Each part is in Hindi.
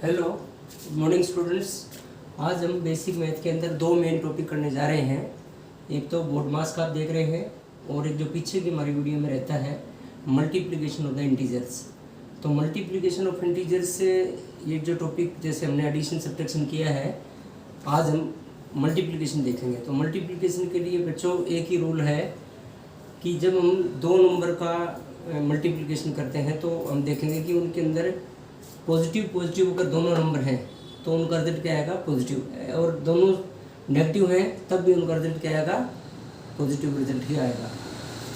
Hello, good morning students. आज हम बेसिक मैथ के अंदर दो मेन टॉपिक करने जा रहे हैं। एक तो बोर्ड मास का आप देख रहे हैं और एक जो पीछे की हमारी वीडियो में रहता है मल्टीप्लिकेशन ऑफ द इंटीजर्स। तो मल्टीप्लिकेशन ऑफ इंटीजर्स से ये जो टॉपिक जैसे हमने एडिशन सब्ट्रैक्शन किया है, आज हम मल्टीप्लिकेशन देखेंगे। तो मल्टीप्लिकेशन के लिए बच्चों एक ही रूल है कि जब हम दो नंबर का मल्टीप्लिकेशन करते हैं तो हम देखेंगे कि उनके अंदर पॉजिटिव पॉजिटिव अगर दोनों नंबर हैं तो उनका रिजल्ट क्या आएगा, पॉजिटिव। और दोनों नेगेटिव हैं तब भी उनका रिजल्ट क्या आएगा, पॉजिटिव रिजल्ट ही आएगा।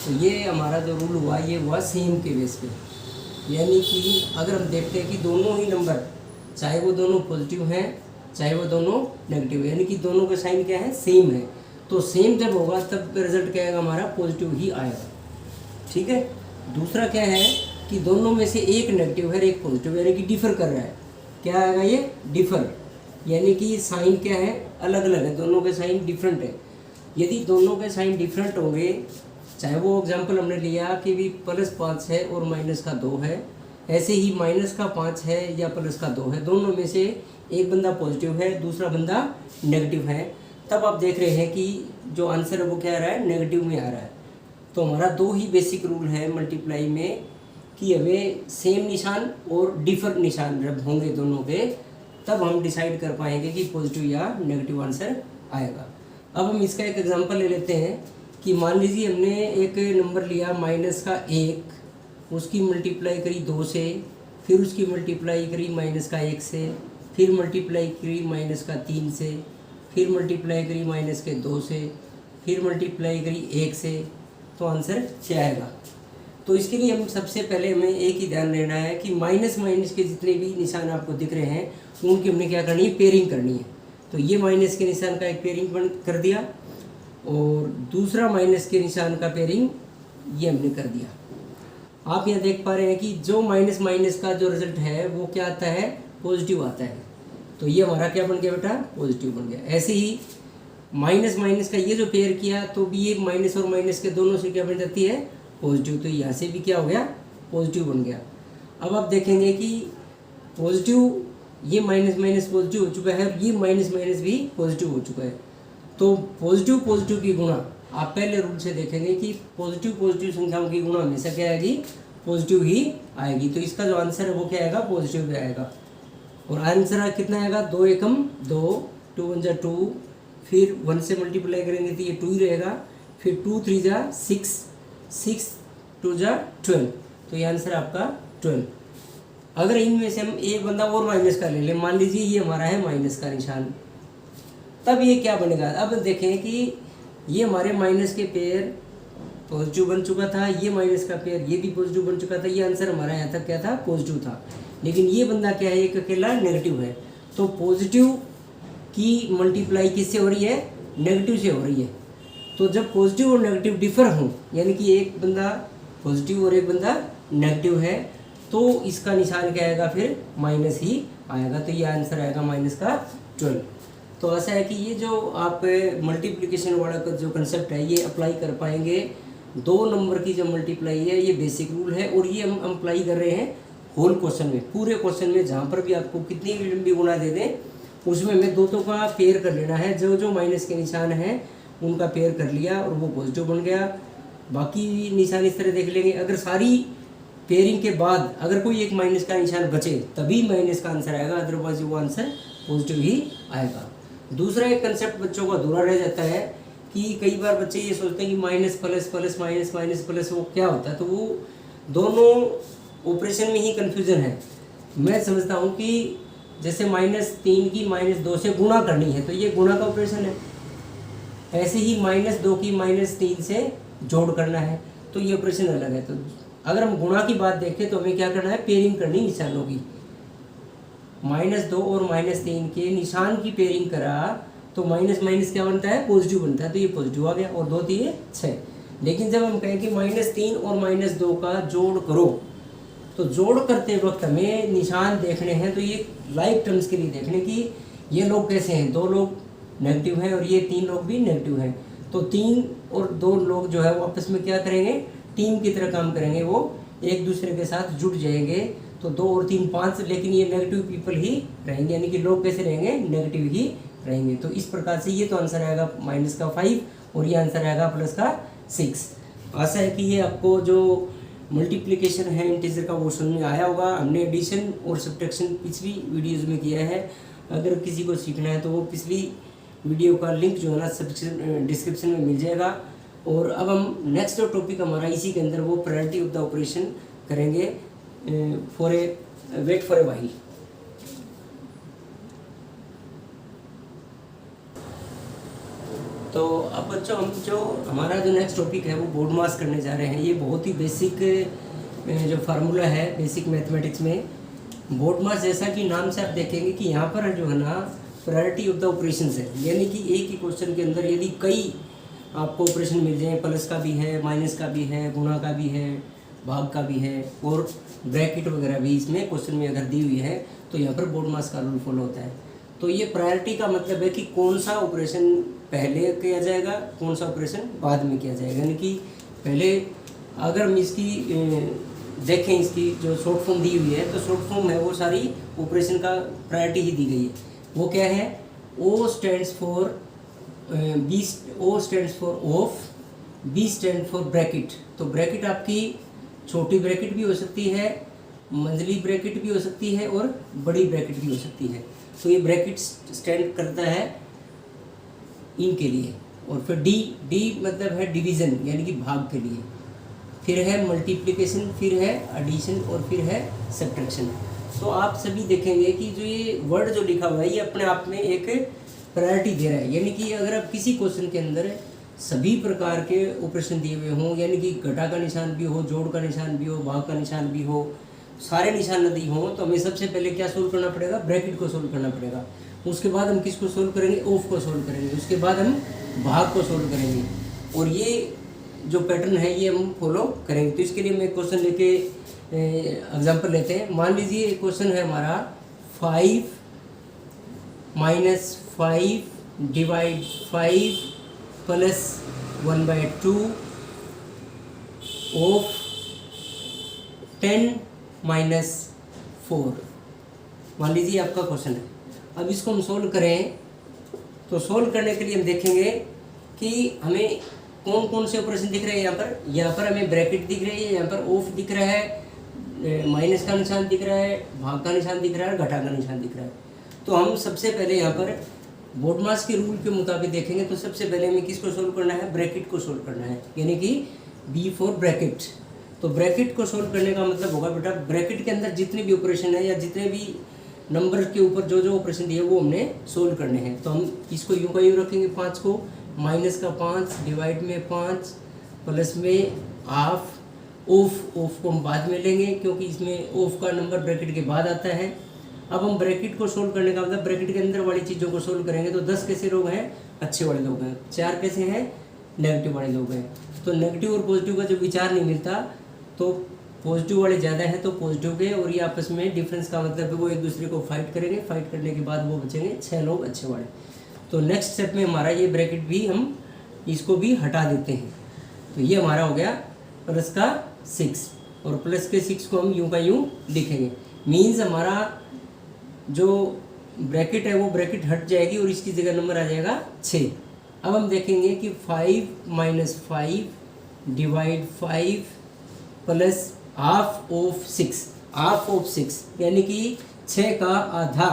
तो ये हमारा जो रूल हुआ ये हुआ सेम के बेस पे, यानी कि अगर हम देखते हैं कि दोनों ही नंबर चाहे वो दोनों पॉजिटिव हैं चाहे वो दोनों नेगेटिव है, यानी कि दोनों का साइन क्या है, सेम है। तो सेम जब होगा तब रिजल्ट क्या आएगा, हमारा पॉजिटिव ही आएगा। ठीक है। दूसरा क्या है कि दोनों में से एक नेगेटिव है एक पॉजिटिव, यानी कि डिफर कर रहा है। क्या आएगा ये, डिफर, यानी कि साइन क्या है, अलग अलग है, दोनों के साइन डिफरेंट है। यदि दोनों के साइन डिफरेंट होंगे, चाहे वो एग्जांपल हमने लिया कि भी +5 है और -2 है, ऐसे ही -5 है या +2 है, दोनों में से एक बंदा पॉजिटिव है दूसरा बंदा नेगेटिव है, तब आप देख रहे हैं कि जो आंसर है वो क्या आ रहा है, नेगेटिव में आ रहा है। तो हमारा दो ही बेसिक रूल है मल्टीप्लाई में कि हमें सेम निशान और डिफर निशान जब होंगे दोनों के, तब हम डिसाइड कर पाएंगे कि पॉजिटिव या नेगेटिव आंसर आएगा। अब हम इसका एक एग्जांपल ले लेते हैं कि मान लीजिए हमने एक नंबर लिया -1, उसकी मल्टीप्लाई करी 2 से, फिर उसकी मल्टीप्लाई करी -1 से, फिर मल्टीप्लाई करी -3 से, फिर मल्टीप्लाई करी -2 से, फिर मल्टीप्लाई करी 1 से, तो आंसर क्या आएगा। तो इसके लिए हम सबसे पहले हमें एक ही ध्यान देना है कि माइनस माइनस के जितने भी निशान आपको दिख रहे हैं उनकी हमने क्या करनी है, पेयरिंग करनी है। तो ये माइनस के निशान का एक पेयरिंग कर दिया और दूसरा माइनस के निशान का पेयरिंग ये हमने कर दिया। आप यहाँ देख पा रहे हैं कि जो माइनस माइनस का जो रिजल्ट है वो क्या आता है, पॉजिटिव आता है। तो ये हमारा क्या बन गया बेटा, पॉजिटिव बन गया। ऐसे ही माइनस माइनस का ये जो पेयर किया तो भी ये माइनस और माइनस के दोनों से क्या बन जाती है, पॉजिटिव। तो यहाँ से भी क्या हो गया, पॉजिटिव बन गया। अब आप देखेंगे कि पॉजिटिव, ये माइनस माइनस पॉजिटिव हो चुका है और ये माइनस माइनस भी पॉजिटिव हो चुका है। तो पॉजिटिव पॉजिटिव की गुणा आप पहले रूल से देखेंगे कि पॉजिटिव पॉजिटिव संख्याओं की गुणा हमेशा क्या आएगी, पॉजिटिव ही आएगी। तो इसका जो आंसर है वो क्या आएगा, पॉजिटिव भी आएगा। और आंसर कितना आएगा, 2 एकम 2, 2 1 जा 2, फिर 1 से मल्टीप्लाई करेंगे तो ये 2 ही रहेगा, फिर 2 3 जा 6, 6 2 जा 12, तो ये आंसर आपका 12। अगर इनमें से हम एक बंदा और माइनस का ले लें, मान लीजिए ये हमारा है माइनस का निशान, तब ये क्या बनेगा। अब देखें कि ये हमारे माइनस के पेयर पॉजिटिव बन चुका था, ये माइनस का पेयर ये भी पॉजिटिव बन चुका था, ये आंसर हमारा यहाँ तक क्या था, पॉजिटिव था। लेकिन ये बंदा क्या है, एक अकेला नेगेटिव है। तो पॉजिटिव की मल्टीप्लाई किससे हो रही है, नेगेटिव से हो रही है। तो जब पॉजिटिव और नेगेटिव डिफर हों, यानी कि एक बंदा पॉजिटिव और एक बंदा नेगेटिव है, तो इसका निशान क्या आएगा, फिर माइनस ही आएगा। तो ये आंसर आएगा -12। तो ऐसा है कि ये जो आप मल्टीप्लिकेशन वाला का जो कंसेप्ट है ये अप्लाई कर पाएंगे। दो नंबर की जो मल्टीप्लाई है ये बेसिक रूल है और ये हम अप्लाई कर रहे हैं होल क्वेश्चन में, पूरे क्वेश्चन में। जहाँ पर भी आपको कितनी भी लंबी गुणा दे दें उसमें हमें दो का पेयर कर लेना है। जो जो माइनस के निशान हैं उनका पेयर कर लिया और वो पॉजिटिव बन गया। बाकी निशान इस तरह देख लेंगे। अगर सारी पेयरिंग के बाद अगर कोई एक माइनस का निशान बचे तभी माइनस का आंसर आएगा, अदरवाइज वो आंसर पॉजिटिव ही आएगा। दूसरा एक कंसेप्ट बच्चों का अधूरा रह जाता है कि कई बार बच्चे ये सोचते हैं कि minus plus plus minus minus plus वो क्या होता है। तो वो दोनों ऑपरेशन में ही कन्फ्यूज़न है। मैं समझता हूँ कि जैसे -3 की -2 से गुणा करनी है तो ये गुणा का ऑपरेशन है, ऐसे ही -2 की -3 से जोड़ करना है तो ये ऑपरेशन अलग है। तो अगर हम गुणा की बात देखें तो हमें क्या करना है, पेयरिंग करनी निशानों की। -2 और -3 के निशान की पेयरिंग करा तो माइनस माइनस क्या बनता है, पॉजिटिव बनता है। तो ये पॉजिटिव आ गया और 2 3 6। लेकिन जब हम कहें कि -3 और -2 का जोड़ करो तो जोड़ करते वक्त हमें निशान देखने हैं। तो ये लाइक टर्म्स के लिए देखने कि ये लोग कैसे हैं, 2 लोग नेगेटिव हैं और ये 3 लोग भी नेगेटिव हैं। तो 3 और 2 लोग जो है वो आपस में क्या करेंगे, टीम की तरह काम करेंगे, वो एक दूसरे के साथ जुड़ जाएंगे। तो 2 और 3 5, लेकिन ये नेगेटिव पीपल ही रहेंगे, यानी कि लोग कैसे रहेंगे, नेगेटिव ही रहेंगे। तो इस प्रकार से ये तो आंसर आएगा -5 और ये आंसर आएगा +6। आशा है कि ये आपको जो मल्टीप्लिकेशन है इंटीजर का वो समझ में आया होगा। हमने एडिशन और सब्ट्रैक्शन पिछली वीडियोज़ में किया है, अगर किसी को सीखना है तो वो पिछली वीडियो का लिंक जो है ना डिस्क्रिप्शन में मिल जाएगा। और अब हम नेक्स्ट जो टॉपिक हमारा इसी के अंदर वो प्रायोरिटी ऑफ द ऑपरेशन करेंगे। Wait for a while. तो अब बच्चों हम जो हमारा जो नेक्स्ट टॉपिक है वो बोर्ड मास करने जा रहे हैं। ये बहुत ही बेसिक जो फार्मूला है बेसिक मैथमेटिक्स में, बोर्ड मास जैसा कि नाम से आप देखेंगे कि यहाँ पर जो है ना प्रायोरिटी ऑफ द ऑपरेशंस है, यानी कि एक ही क्वेश्चन के अंदर यदि कई आपको ऑपरेशन मिल जाए, प्लस का भी है, माइनस का भी है, गुणा का भी है, भाग का भी है और ब्रैकेट वगैरह भी इसमें क्वेश्चन में अगर दी हुई है तो यहाँ पर बोर्ड मास का रूल फॉलो होता है। तो ये प्रायोरिटी का मतलब है कि कौन सा ऑपरेशन पहले किया जाएगा, कौन सा ऑपरेशन बाद में किया जाएगा। यानी कि पहले अगर हम इसकी देखें, इसकी जो शॉर्ट फॉर्म दी हुई है तो शॉर्ट फॉर्म है वो सारी ऑपरेशन का प्रायोरिटी ही दी गई है। वो क्या है, O stands for O stands for of, B stand for bracket. तो ब्रैकेट आपकी छोटी ब्रैकेट भी हो सकती है, मंझली ब्रैकेट भी हो सकती है और बड़ी ब्रैकेट भी हो सकती है। तो ये ब्रैकेट स्टैंड करता है इनके लिए। और फिर डी मतलब है डिवीज़न, यानी कि भाग के लिए। फिर है मल्टीप्लिकेशन, फिर है एडिशन और फिर है सब्ट्रैक्शन। तो आप सभी देखेंगे कि जो ये वर्ड जो लिखा हुआ है ये अपने आप में एक प्रायोरिटी दे रहा है। यानी कि अगर आप किसी क्वेश्चन के अंदर सभी प्रकार के ऑपरेशन दिए हुए हों, यानी कि घटा का निशान भी हो, जोड़ का निशान भी हो, भाग का निशान भी हो, सारे निशान यदि हों तो हमें सबसे पहले क्या सोल्व करना पड़ेगा, ब्रैकेट को सोल्व करना पड़ेगा। उसके बाद हम किसको सोल्व करेंगे, ऑफ को सोल्व करेंगे। उसके बाद हम भाग को सोल्व करेंगे। और ये जो पैटर्न है ये हम फॉलो करेंगे। तो इसके लिए मैं क्वेश्चन लेके एग्जाम्पल लेते हैं। मान लीजिए एक क्वेश्चन है हमारा 5 - 5 / 5 + 1/2 ऑफ 10 - 4। मान लीजिए आपका क्वेश्चन है। अब इसको हम सोल्व करें तो सोल्व करने के लिए हम देखेंगे कि हमें कौन कौन से ऑपरेशन दिख रहे हैं। यहाँ पर हमें ब्रैकेट दिख रही है, यहाँ पर ऑफ दिख रहा है, माइनस का निशान दिख रहा है, भाग का निशान दिख रहा है, घटा का निशान दिख रहा है। तो हम सबसे पहले यहाँ पर बोर्ड मास के रूल के मुताबिक देखेंगे। तो सबसे पहले हमें किसको सोल्व करना है, ब्रैकेट को सोल्व करना है, यानी कि B फॉर ब्रैकेट। तो ब्रैकेट को सोल्व करने का मतलब होगा बेटा ब्रैकेट के अंदर जितने भी ऑपरेशन है या जितने भी नंबर के ऊपर जो जो ऑपरेशन दिए वो हमने सोल्व करने हैं। तो हम इसको यूँ का यूँ रखेंगे 5 को, माइनस का 5, डिवाइड में 5, प्लस में हाफ, ऑफ को हम बाद में लेंगे क्योंकि इसमें ऑफ का नंबर ब्रैकेट के बाद आता है। अब हम ब्रैकेट को सोल्व करने का मतलब ब्रैकेट के अंदर वाली चीज़ों को सोल्व करेंगे। तो 10 कैसे लोग हैं, अच्छे वाले लोग हैं, 4 कैसे हैं, नेगेटिव वाले लोग हैं। तो नेगेटिव और पॉजिटिव का जो विचार नहीं मिलता, तो पॉजिटिव वाले ज़्यादा है तो पॉजिटिव के, और ये आपस में डिफरेंस का मतलब है वो एक दूसरे को फाइट करेंगे। फाइट करने के बाद वो बचेंगे 6 लोग अच्छे वाले। तो नेक्स्ट स्टेप में हमारा ये ब्रैकेट भी हम इसको भी हटा देते हैं। तो ये हमारा हो गया प्लस का 6, और प्लस के 6 को हम यूँ का यूँ लिखेंगे। मीन्स हमारा जो ब्रैकेट है वो ब्रैकेट हट जाएगी और इसकी जगह नंबर आ जाएगा 6। अब हम देखेंगे कि 5 - 5 divide 5 plus half of 6, half of 6 यानी कि 6 का आधा,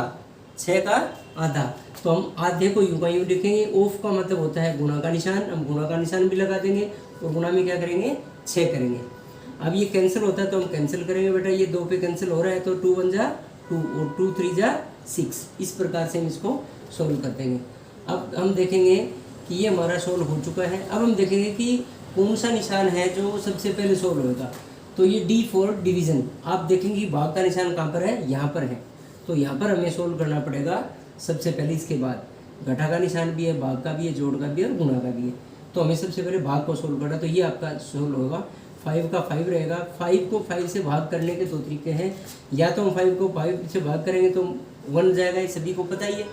6 का आधा। तो हम आधे को यूँ का यूँ लिखेंगे। ऑफ का मतलब होता है गुणा का निशान, हम गुणा का निशान भी लगा देंगे और गुणा में क्या करेंगे, 6 करेंगे। अब ये कैंसिल होता है तो हम कैंसिल करेंगे बेटा, ये 2 पे कैंसिल हो रहा है तो 2 × 1 = 2 और 2 × 3 = 6। इस प्रकार से हम इसको सोल्व कर देंगे। अब हम देखेंगे कि ये हमारा सोल्व हो चुका है। अब हम देखेंगे कि कौन सा निशान है जो सबसे पहले सोल्व होगा। तो ये D फॉर डिवीज़न। आप देखेंगे भाग का निशान कहाँ पर है, यहाँ पर है। तो यहाँ पर हमें सोल्व करना पड़ेगा सबसे पहले। इसके बाद घटा का निशान भी है, भाग का भी है, जोड़ का भी है और गुणा का भी है। तो हमें सबसे पहले भाग को सोल्व करना। तो ये आपका सोल्व होगा। 5 का 5 रहेगा। 5 को 5 से भाग करने के 2 तरीके हैं। या तो हम 5 को 5 से भाग करेंगे तो 1 जाएगा, ये सभी को पता ही है।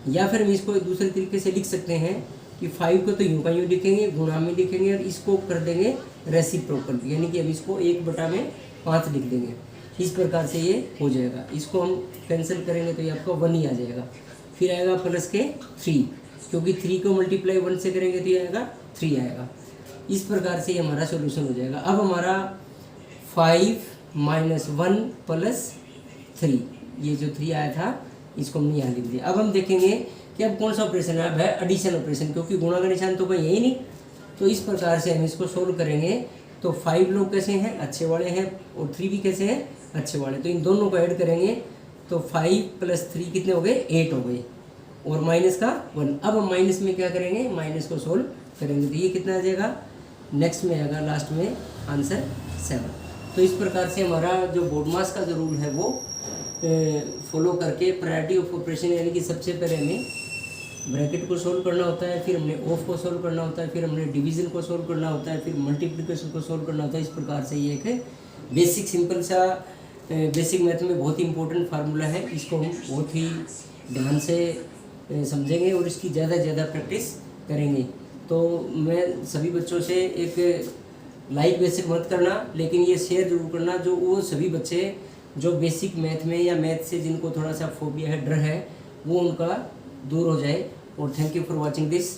या फिर हम इसको दूसरे तरीके से लिख सकते हैं कि 5 को तो यूँ का यूँ लिखेंगे, गुणा में लिखेंगे और इसको कर देंगे रेसिप्रोकल, यानी कि हम इसको 1/5 लिख देंगे। इस प्रकार से ये हो जाएगा। इसको हम कैंसिल करेंगे तो ये आपका 1 ही आ जाएगा। फिर आएगा प्लस के 3, क्योंकि 3 को मल्टीप्लाई 1 से करेंगे तो ये आएगा 3 आएगा। इस प्रकार से ये हमारा सोल्यूशन हो जाएगा। अब हमारा 5 - 1 + 3, ये जो 3 आया था इसको हमने यहाँ लिख दिया। अब हम देखेंगे कि अब कौन सा ऑपरेशन है। अब है एडिशन ऑपरेशन, क्योंकि गुणा का निशान तो कहीं है ही नहीं। तो इस प्रकार से हम इसको सोल्व करेंगे। तो 5 लोग कैसे हैं, अच्छे वाले हैं, और 3 भी कैसे हैं, अच्छे वाले। तो इन दोनों को ऐड करेंगे तो 5 + 3 कितने हो गए, 8 हो गए, और माइनस का 1। अब हम माइनस में क्या करेंगे, माइनस को सोल्व करेंगे तो ये कितना आ जाएगा, नेक्स्ट में आएगा लास्ट में आंसर 7। तो इस प्रकार से हमारा जो बोडमास का जो रूल है वो फॉलो करके प्रायोरिटी ऑफ ऑपरेशन, यानी कि सबसे पहले हमें ब्रैकेट को सोल्व करना होता है, फिर हमने ऑफ को सोल्व करना होता है, फिर हमने डिवीजन को सोल्व करना होता है, फिर मल्टीप्लिकेशन को सोल्व करना होता है। इस प्रकार से ये एक बेसिक सिंपल सा बेसिक मैथ में बहुत ही इंपॉर्टेंट फार्मूला है। इसको हम बहुत ही ध्यान से समझेंगे और इसकी ज़्यादा से ज़्यादा प्रैक्टिस करेंगे। तो मैं सभी बच्चों से एक लाइक बेसिक मत करना, लेकिन ये शेयर जरूर करना जो वो सभी बच्चे जो बेसिक मैथ में या मैथ से जिनको थोड़ा सा फोबिया है, डर है, वो उनका दूर हो जाए। और thank you for watching this.